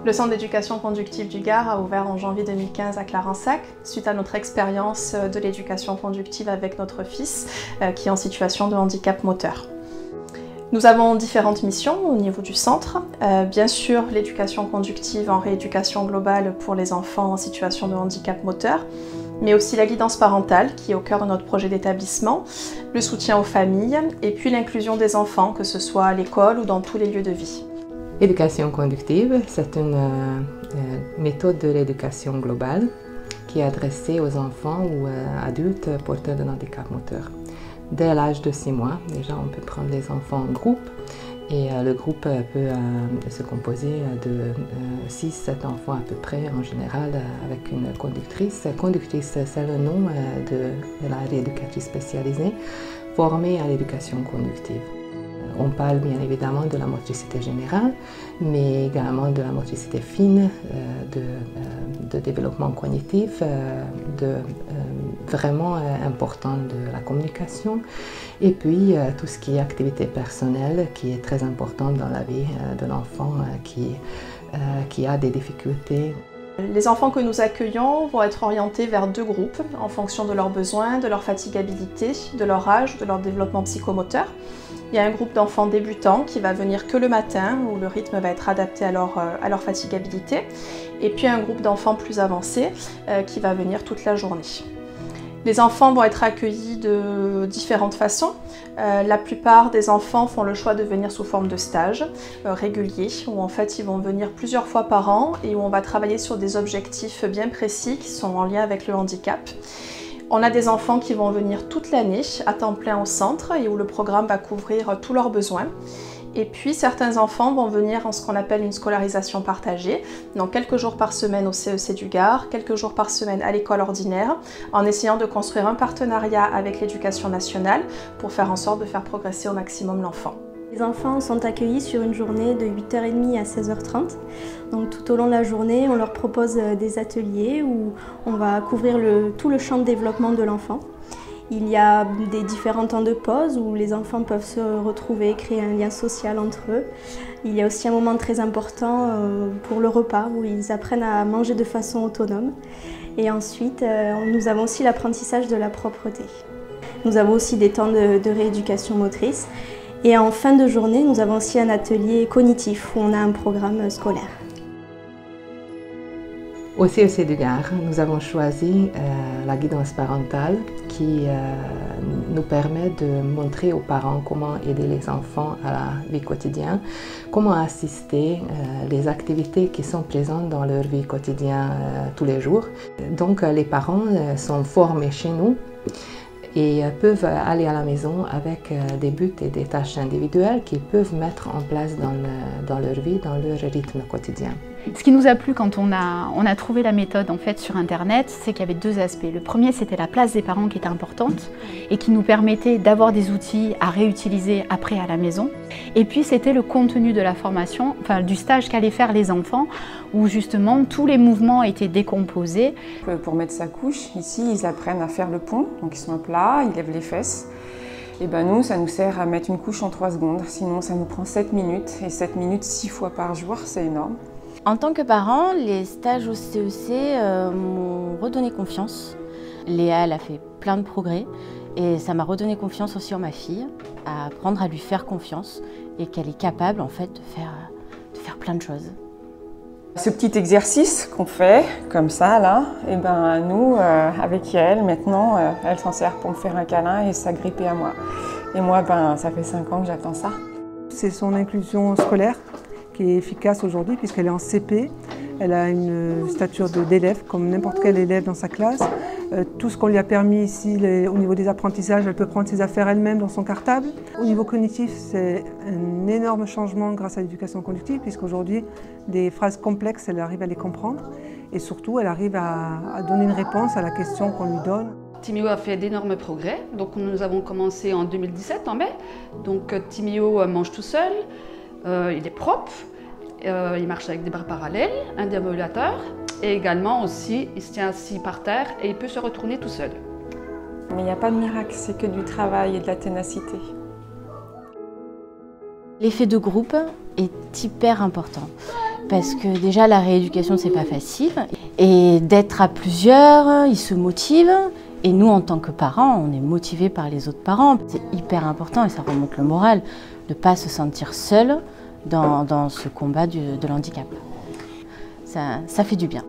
Le centre d'éducation conductive du Gard a ouvert en janvier 2015 à Clarensac, suite à notre expérience de l'éducation conductive avec notre fils qui est en situation de handicap moteur. Nous avons différentes missions au niveau du centre. Bien sûr, l'éducation conductive en rééducation globale pour les enfants en situation de handicap moteur, mais aussi la guidance parentale qui est au cœur de notre projet d'établissement, le soutien aux familles et puis l'inclusion des enfants, que ce soit à l'école ou dans tous les lieux de vie. L'éducation conductive, c'est une méthode de l'éducation globale qui est adressée aux enfants ou adultes porteurs d'un handicap moteur. Dès l'âge de 6 mois, déjà on peut prendre les enfants en groupe et le groupe peut se composer de 6-7 enfants à peu près en général avec une conductrice. Conductrice, c'est le nom de la rééducatrice spécialisée formée à l'éducation conductive. On parle bien évidemment de la motricité générale, mais également de la motricité fine, de développement cognitif, vraiment important de la communication, et puis tout ce qui est activité personnelle, qui est très important dans la vie de l'enfant qui a des difficultés. Les enfants que nous accueillons vont être orientés vers 2 groupes en fonction de leurs besoins, de leur fatigabilité, de leur âge, de leur développement psychomoteur. Il y a un groupe d'enfants débutants qui va venir que le matin, où le rythme va être adapté à leur fatigabilité. Et puis un groupe d'enfants plus avancés qui va venir toute la journée. Les enfants vont être accueillis de différentes façons. La plupart des enfants font le choix de venir sous forme de stage régulier, où en fait ils vont venir plusieurs fois par an et où on va travailler sur des objectifs bien précis qui sont en lien avec le handicap. On a des enfants qui vont venir toute l'année à temps plein au centre et où le programme va couvrir tous leurs besoins. Et puis certains enfants vont venir en ce qu'on appelle une scolarisation partagée, donc quelques jours par semaine au CEC du Gard, quelques jours par semaine à l'école ordinaire, en essayant de construire un partenariat avec l'éducation nationale pour faire en sorte de faire progresser au maximum l'enfant. Les enfants sont accueillis sur une journée de 8h30 à 16h30. Donc tout au long de la journée, on leur propose des ateliers où on va couvrir tout le champ de développement de l'enfant. Il y a des différents temps de pause où les enfants peuvent se retrouver, créer un lien social entre eux. Il y a aussi un moment très important pour le repas où ils apprennent à manger de façon autonome. Et ensuite, nous avons aussi l'apprentissage de la propreté. Nous avons aussi des temps de rééducation motrice. Et en fin de journée, nous avons aussi un atelier cognitif où on a un programme scolaire. Au CEC du Gard, nous avons choisi la guidance parentale qui nous permet de montrer aux parents comment aider les enfants à la vie quotidienne, comment assister les activités qui sont présentes dans leur vie quotidienne tous les jours. Donc les parents sont formés chez nous et peuvent aller à la maison avec des buts et des tâches individuelles qu'ils peuvent mettre en place dans leur vie, dans leur rythme quotidien. Ce qui nous a plu quand on a trouvé la méthode en fait sur internet, c'est qu'il y avait 2 aspects. Le premier, c'était la place des parents qui était importante et qui nous permettait d'avoir des outils à réutiliser après à la maison. Et puis c'était le contenu de la formation, enfin du stage qu'allaient faire les enfants, où justement tous les mouvements étaient décomposés. Pour mettre sa couche, ici ils apprennent à faire le pont, donc ils sont à plat, ils lèvent les fesses. Et ben nous, ça nous sert à mettre une couche en 3 secondes, sinon ça nous prend 7 minutes, et 7 minutes 6 fois par jour, c'est énorme. En tant que parent, les stages au CEC m'ont redonné confiance. Léa, elle a fait plein de progrès et ça m'a redonné confiance aussi en ma fille, à apprendre à lui faire confiance et qu'elle est capable en fait de faire plein de choses. Ce petit exercice qu'on fait comme ça là, et ben nous, avec elle, maintenant, elle s'en sert pour me faire un câlin et s'agripper à moi. Et moi, ben, ça fait 5 ans que j'attends ça. C'est son inclusion scolaire qui est efficace aujourd'hui puisqu'elle est en CP. Elle a une stature d'élève comme n'importe quel élève dans sa classe. Tout ce qu'on lui a permis ici au niveau des apprentissages, elle peut prendre ses affaires elle-même dans son cartable. Au niveau cognitif, c'est un énorme changement grâce à l'éducation conductive puisqu'aujourd'hui, des phrases complexes, elle arrive à les comprendre et surtout, elle arrive à donner une réponse à la question qu'on lui donne. Timéo a fait d'énormes progrès. Donc nous avons commencé en 2017, en mai. Donc Timéo mange tout seul. Il est propre, il marche avec des bras parallèles, un déambulateur et également aussi il se tient assis par terre et il peut se retourner tout seul. Mais il n'y a pas de miracle, c'est que du travail et de la ténacité. L'effet de groupe est hyper important parce que déjà la rééducation c'est pas facile et d'être à plusieurs, ils se motivent et nous en tant que parents, on est motivés par les autres parents. C'est hyper important et ça remonte le moral de ne pas se sentir seul dans ce combat de l'handicap. Ça fait du bien.